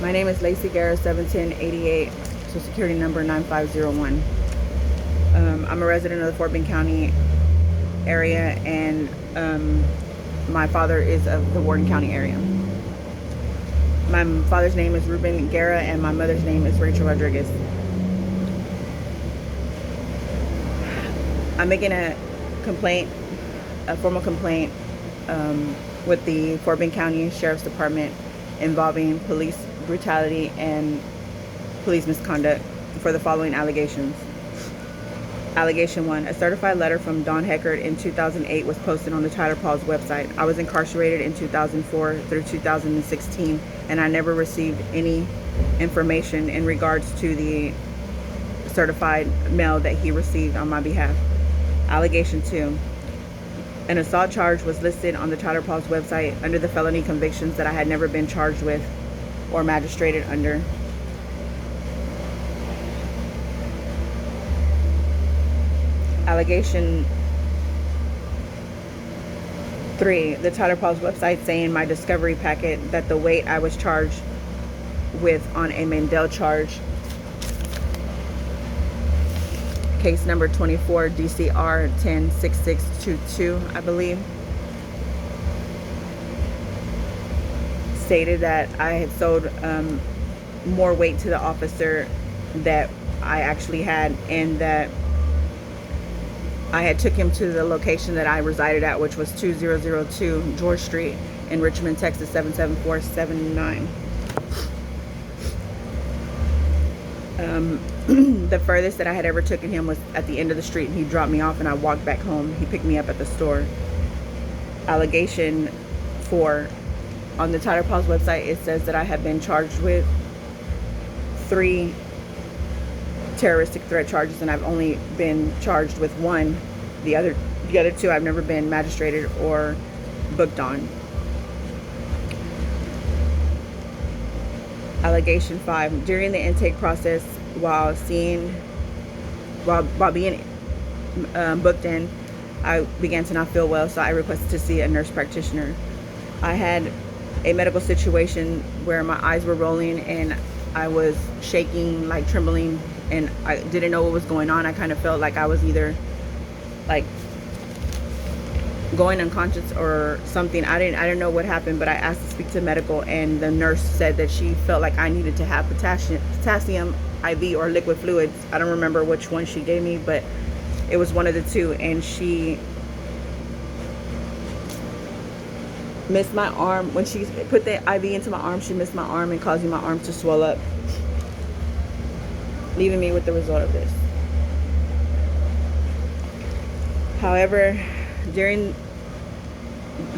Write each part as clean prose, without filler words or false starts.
My name is Lacey Guerra, 71088, Social Security number 9501. I'm a resident of the Fort Bend County area, and my father is of the Warden County area. My father's name is Ruben Guerra, and my mother's name is Rachel Rodriguez. I'm making a formal complaint with the Fort Bend County Sheriff's Department involving police brutality and police misconduct for the following allegations. Allegation 1. A certified letter from Don Heckert in 2008 was posted on the Tyler Paul's website. I was incarcerated in 2004 through 2016, and I never received any information in regards to the certified mail that he received on my behalf. Allegation 2. An assault charge was listed on the Tyler Paul's website under the felony convictions that I had never been charged with or magistrated under. Allegation 3. The Tyler Paul's website saying my discovery packet that the weight I was charged with on a Mandel charge, case number 24 DCR 106622, I believe, stated that I had sold more weight to the officer that I actually had, and that I had took him to the location that I resided at, which was 2002 George Street in Richmond, Texas 77479. The furthest that I had ever taken him was at the end of the street, and he dropped me off and I walked back home. He picked me up at the store. Allegation 4. On the Tyler Paul's website, it says that I have been charged with 3 terroristic threat charges, and I've only been charged with 1. The other 2 I've never been magistrated or booked on. Allegation 5. During the intake process, while being booked in, I began to not feel well, so I requested to see a nurse practitioner. I had a medical situation where my eyes were rolling and I was shaking, like trembling, and I didn't know what was going on. I kind of felt like I was either like going unconscious or something. I didn't know what happened, but I asked to speak to medical, and the nurse said that she felt like I needed to have potassium IV or liquid fluids. I don't remember which one she gave me, but it was one of the 2, and she missed my arm. When she put the IV into my arm, she missed my arm and causing my arm to swell up, leaving me with the result of this. However, during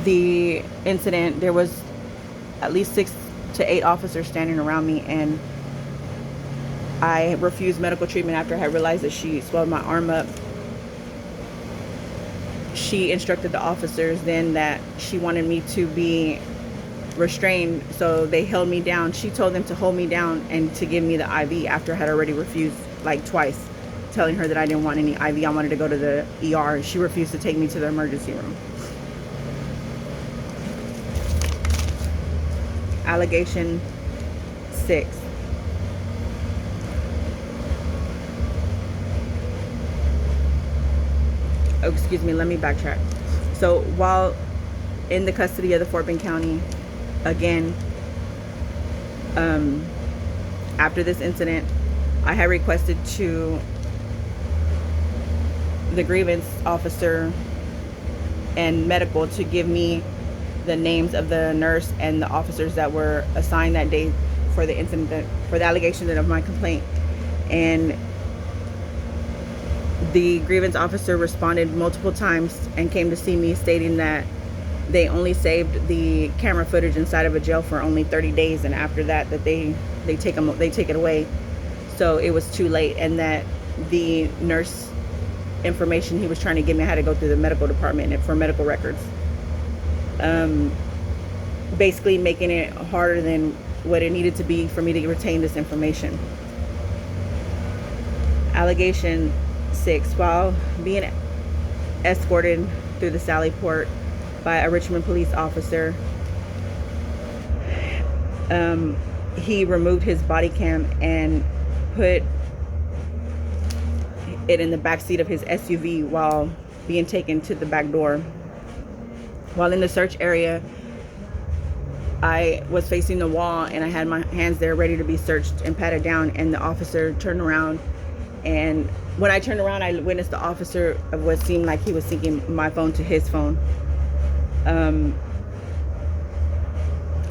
the incident, there was at least 6 to 8 officers standing around me, and I refused medical treatment after I realized that she swelled my arm up. She instructed the officers then that she wanted me to be restrained, so they held me down. She told them to hold me down and to give me the IV after I had already refused like twice, telling her that I didn't want any IV. I wanted to go to the ER. She refused to take me to the emergency room. Allegation 6. Oh, excuse me, let me backtrack. So while in the custody of the Fort Bend County, again, after this incident, I had requested to the grievance officer and medical to give me the names of the nurse and the officers that were assigned that day for the incident, for the allegation of my complaint. And the grievance officer responded multiple times and came to see me, stating that they only saved the camera footage inside of a jail for only 30 days, and after that they take it away. So it was too late, and that the nurse information he was trying to give me, I had to go through the medical department for medical records. Basically making it harder than what it needed to be for me to retain this information. Allegation 6. While being escorted through the Sally Port by a Richmond police officer, he removed his body cam and put it in the back seat of his SUV while being taken to the back door. While in the search area, I was facing the wall and I had my hands there ready to be searched and patted down, and the officer turned around, and when I turned around, I witnessed the officer of what seemed like he was syncing my phone to his phone.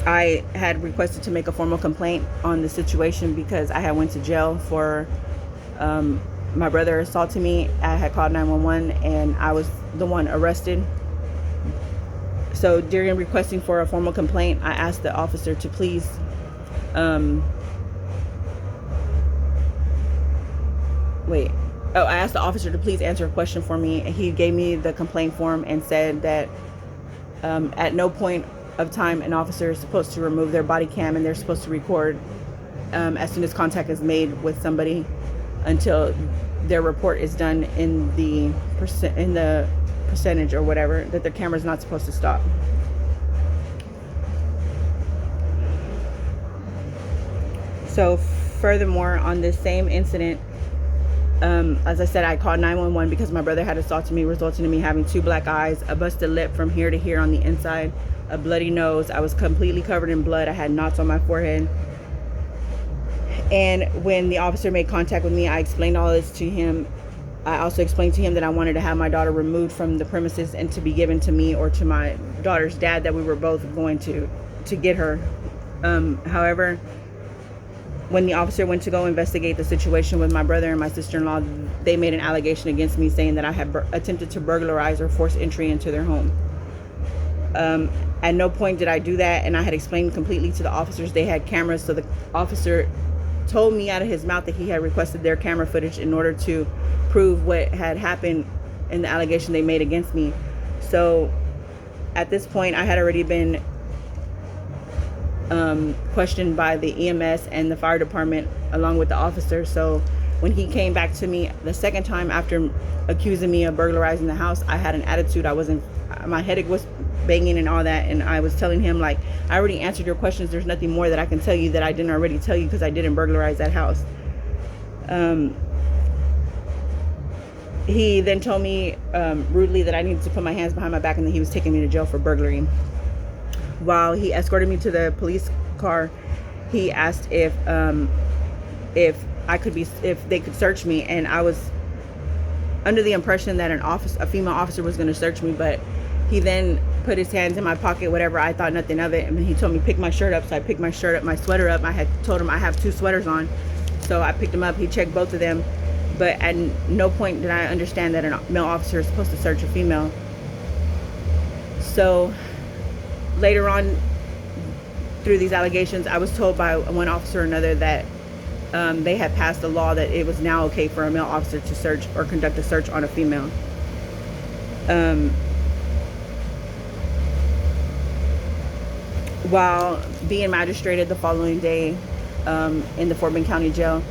I had requested to make a formal complaint on the situation because I had went to jail for my brother assaulting me. I had called 911 and I was the one arrested. So during requesting for a formal complaint, I asked the officer to please I asked the officer to please answer a question for me, and he gave me the complaint form and said that at no point of time an officer is supposed to remove their body cam, and they're supposed to record as soon as contact is made with somebody until their report is done in the percentage or whatever, that their camera's not supposed to stop. So furthermore, on this same incident, as I said, I called 911 because my brother had assaulted me, resulting in me having 2 black eyes, a busted lip from here to here on the inside, a bloody nose. I was completely covered in blood. I had knots on my forehead. And when the officer made contact with me, I explained all this to him. I also explained to him that I wanted to have my daughter removed from the premises and to be given to me or to my daughter's dad, that we were both going to get her. However, when the officer went to go investigate the situation with my brother and my sister-in-law, they made an allegation against me saying that I had attempted to burglarize or force entry into their home. At no point did I do that, and I had explained completely to the officers they had cameras, so the officer told me out of his mouth that he had requested their camera footage in order to prove what had happened in the allegation they made against me. So at this point, I had already been questioned by the EMS and the fire department along with the officer. So when he came back to me the second time after accusing me of burglarizing the house, I had an attitude. My headache was banging and all that, and I was telling him, like, I already answered your questions. There's nothing more that I can tell you that I didn't already tell you, because I didn't burglarize that house. He then told me rudely that I needed to put my hands behind my back and that he was taking me to jail for burglary. While he escorted me to the police car, he asked if they could search me, and I was under the impression that a female officer was going to search me, but he then put his hands in my pocket, whatever. I thought nothing of it, and he told me pick my shirt up. So I picked my sweater up. I had told him I have 2 sweaters on, so I picked them up. He checked both of them, but at no point did I understand that a male officer is supposed to search a female. So later on, through these allegations, I was told by one officer or another that they had passed a law that it was now okay for a male officer to search or conduct a search on a female. While being magistrated the following day in the Fort Bend County Jail,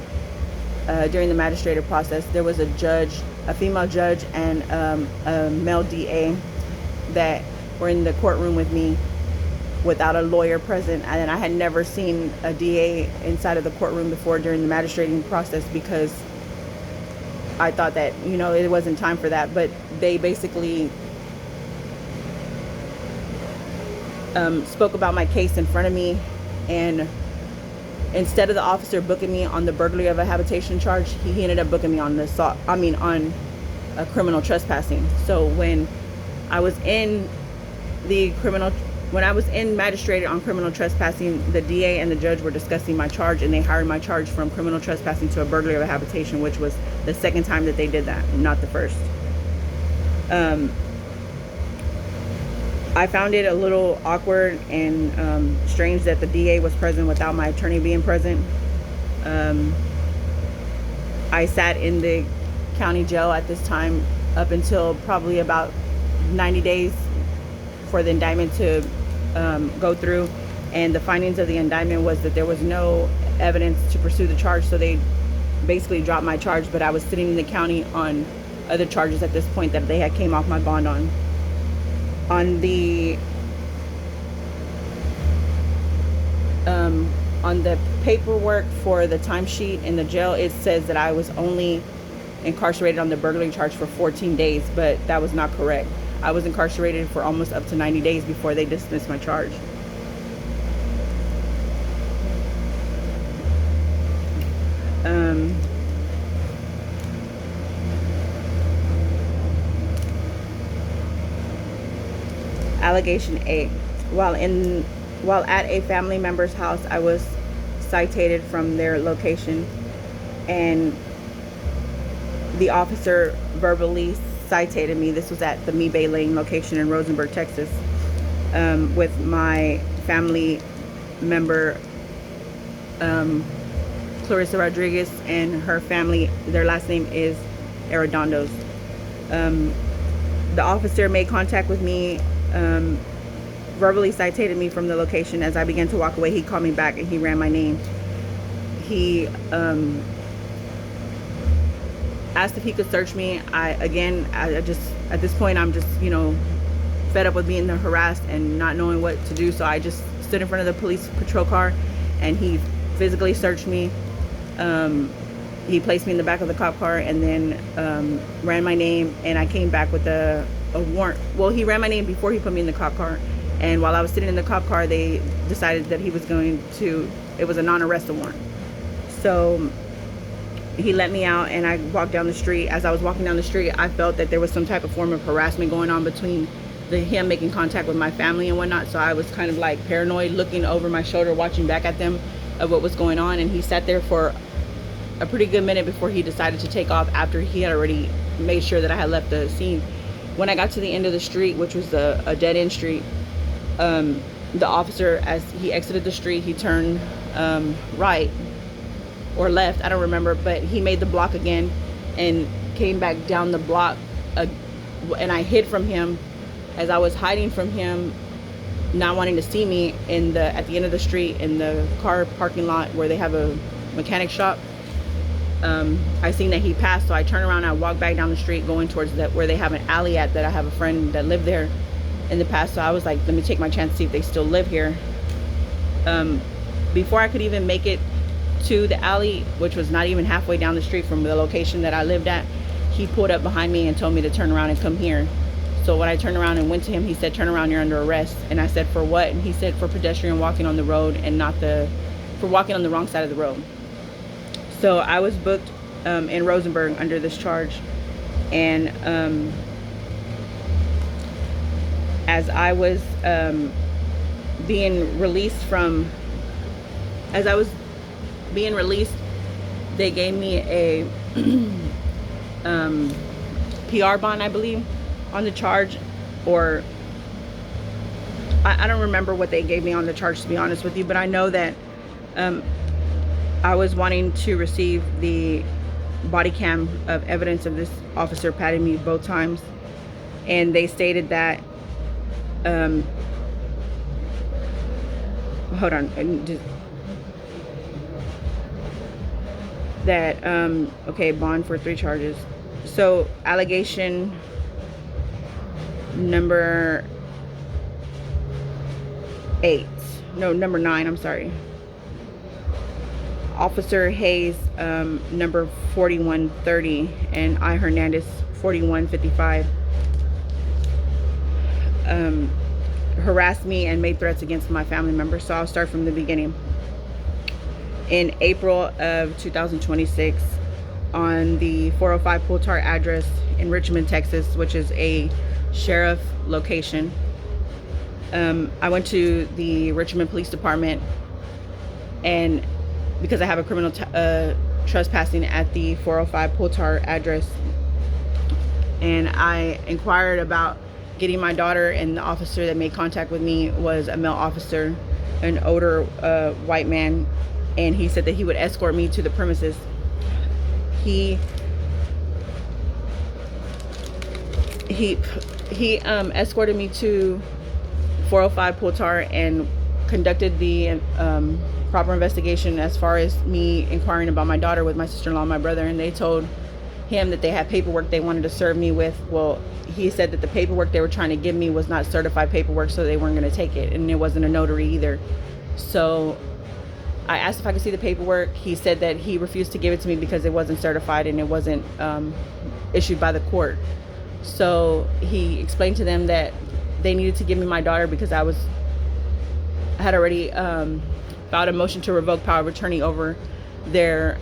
during the magistrated process, there was a female judge, and a male DA that were in the courtroom with me without a lawyer present. And I had never seen a DA inside of the courtroom before during the magistrating process, because I thought that, it wasn't time for that. But they basically spoke about my case in front of me, and instead of the officer booking me on the burglary of a habitation charge, he ended up booking me on on a criminal trespassing. So when I was in magistrated on criminal trespassing, the DA and the judge were discussing my charge, and they hired my charge from criminal trespassing to a burglary of a habitation, which was the second time that they did that, not the first. I found it a little awkward and strange that the DA was present without my attorney being present. I sat in the county jail at this time up until probably about 90 days for the indictment to go through, and the findings of the indictment was that there was no evidence to pursue the charge, so they basically dropped my charge. But I was sitting in the county on other charges at this point that they had came off my bond on. On the on the paperwork for the timesheet in the jail, it says that I was only incarcerated on the burglary charge for 14 days, but that was not correct. I was incarcerated for almost up to 90 days before they dismissed my charge. Allegation A. While at a family member's house, I was cited from their location, and the officer verbally cited me. This was at the Me-Bay Lane location in Rosenberg, Texas, with my family member, Clarissa Rodriguez, and her family. Their last name is Arredondo's. The officer made contact with me, verbally cited me from the location. As I began to walk away, he called me back and he ran my name. He asked if he could search me. I just, at this point, I'm just, fed up with being harassed and not knowing what to do. So I just stood in front of the police patrol car, and he physically searched me. He placed me in the back of the cop car, and then ran my name, and I came back with a warrant. Well, he ran my name before he put me in the cop car, and while I was sitting in the cop car, they decided that he was going to, it was a non-arrest warrant. So he let me out, and I walked down the street. As I was walking down the street, I felt that there was some type of form of harassment going on between him making contact with my family and whatnot. So I was kind of like paranoid, looking over my shoulder, watching back at them of what was going on. And he sat there for a pretty good minute before he decided to take off, after he had already made sure that I had left the scene. When I got to the end of the street, which was a dead-end street, the officer, as he exited the street, he turned right or left, I don't remember, but he made the block again and came back down the block, and I hid from him. As I was hiding from him, not wanting to see me, at the end of the street in the car parking lot where they have a mechanic shop, I seen that he passed. So I turned around and I walked back down the street, going towards where they have an alley at, that I have a friend that lived there in the past. So I was like, let me take my chance to see if they still live here. Before I could even make it to the alley, which was not even halfway down the street from the location that I lived at, he pulled up behind me and told me to turn around and come here. So when I turned around and went to him, he said, turn around, you're under arrest. And I said, for what? And he said, for pedestrian walking on the road, and for walking on the wrong side of the road. So I was booked in Rosenberg under this charge. And as I was being released, they gave me a PR bond, I believe, on the charge, or I don't remember what they gave me on the charge, to be honest with you, but I know that I was wanting to receive the body cam of evidence of this officer patting me both times, and they stated that hold on, okay, bond for 3 charges. So allegation number 9, I'm sorry. Officer Hayes, number 4130, and I Hernandez 4155, harassed me and made threats against my family members. So I'll start from the beginning. In April of 2026, on the 405 Pultar address in Richmond, Texas, which is a sheriff location, I went to the Richmond Police Department, and because I have a criminal trespassing at the 405 Pultar address, and I inquired about getting my daughter, and the officer that made contact with me was a male officer, an older white man, and he said that he would escort me to the premises. He escorted me to 405 Pultar and conducted the proper investigation as far as me inquiring about my daughter with my sister-in-law and my brother, and they told him that they had paperwork they wanted to serve me with. Well, he said that the paperwork they were trying to give me was not certified paperwork, so they weren't going to take it, and it wasn't a notary either. So I asked if I could see the paperwork. He said that he refused to give it to me because it wasn't certified and it wasn't issued by the court. So he explained to them that they needed to give me my daughter because I had already filed a motion to revoke power of attorney over their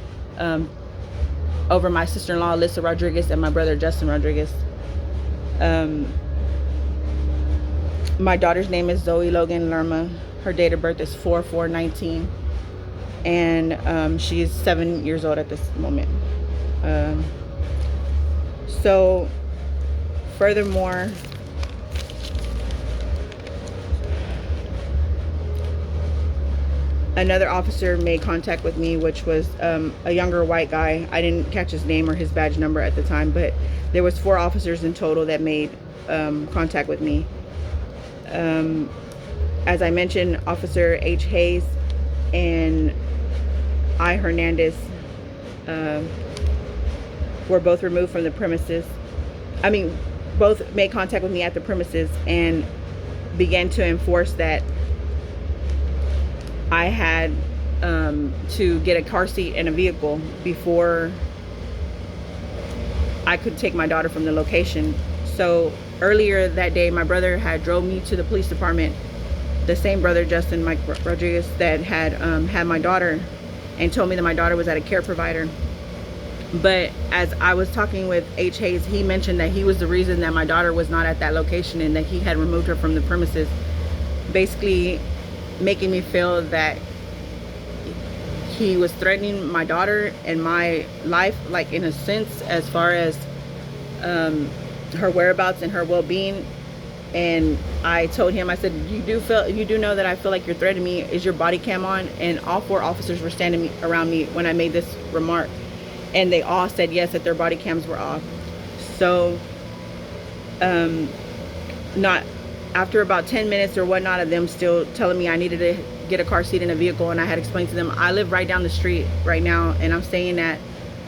over my sister-in-law Alyssa Rodriguez and my brother Justin Rodriguez. My daughter's name is Zoe Logan Lerma. Her date of birth is 4/4/19, and she's 7 years old at this moment. So furthermore, another officer made contact with me, which was a younger white guy. I didn't catch his name or his badge number at the time, but there was 4 officers in total that made contact with me. As I mentioned, Officer H. Hayes and I. Hernandez were both removed from the premises. I mean, both made contact with me at the premises and began to enforce that I had to get a car seat and a vehicle before I could take my daughter from the location. So earlier that day, my brother had drove me to the police department, the same brother, Justin Mike Rodriguez, that had had my daughter, and told me that my daughter was at a care provider. But as I was talking with H. Hayes, he mentioned that he was the reason that my daughter was not at that location and that he had removed her from the premises, basically making me feel that he was threatening my daughter and my life, like in a sense, as far as her whereabouts and her well-being. And I told him, I said, you do know that I feel like you're threatening me. Is your body cam on? And all 4 officers were standing around me when I made this remark, and they all said yes, that their body cams were off. So not after about 10 minutes or whatnot of them still telling me I needed to get a car seat in a vehicle, and I had explained to them I live right down the street right now, and I'm staying at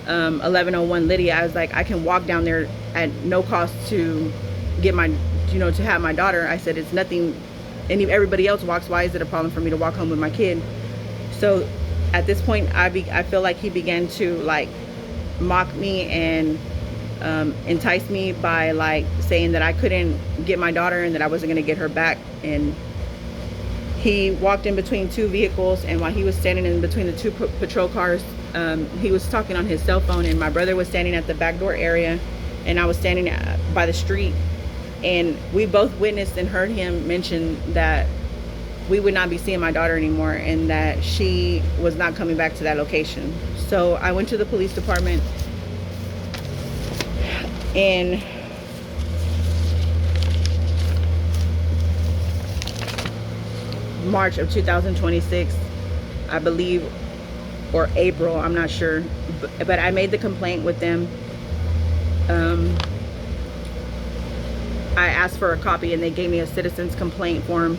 1101 Lydia. I was like, I can walk down there at no cost to get my, to have my daughter. I said, it's nothing, everybody else walks. Why is it a problem for me to walk home with my kid? So at this point, I feel like he began to like mock me and entice me by like saying that I couldn't get my daughter and that I wasn't going to get her back. And he walked in between 2 vehicles, and while he was standing in between the 2 patrol cars, he was talking on his cell phone, and my brother was standing at the back door area, and I was standing by the street, and we both witnessed and heard him mention that we would not be seeing my daughter anymore and that she was not coming back to that location. So I went to the police department in March of 2026, I believe, or April, I'm not sure, but I made the complaint with them. I asked for a copy and they gave me a citizen's complaint form,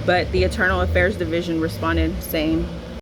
but the Internal Affairs Division responded saying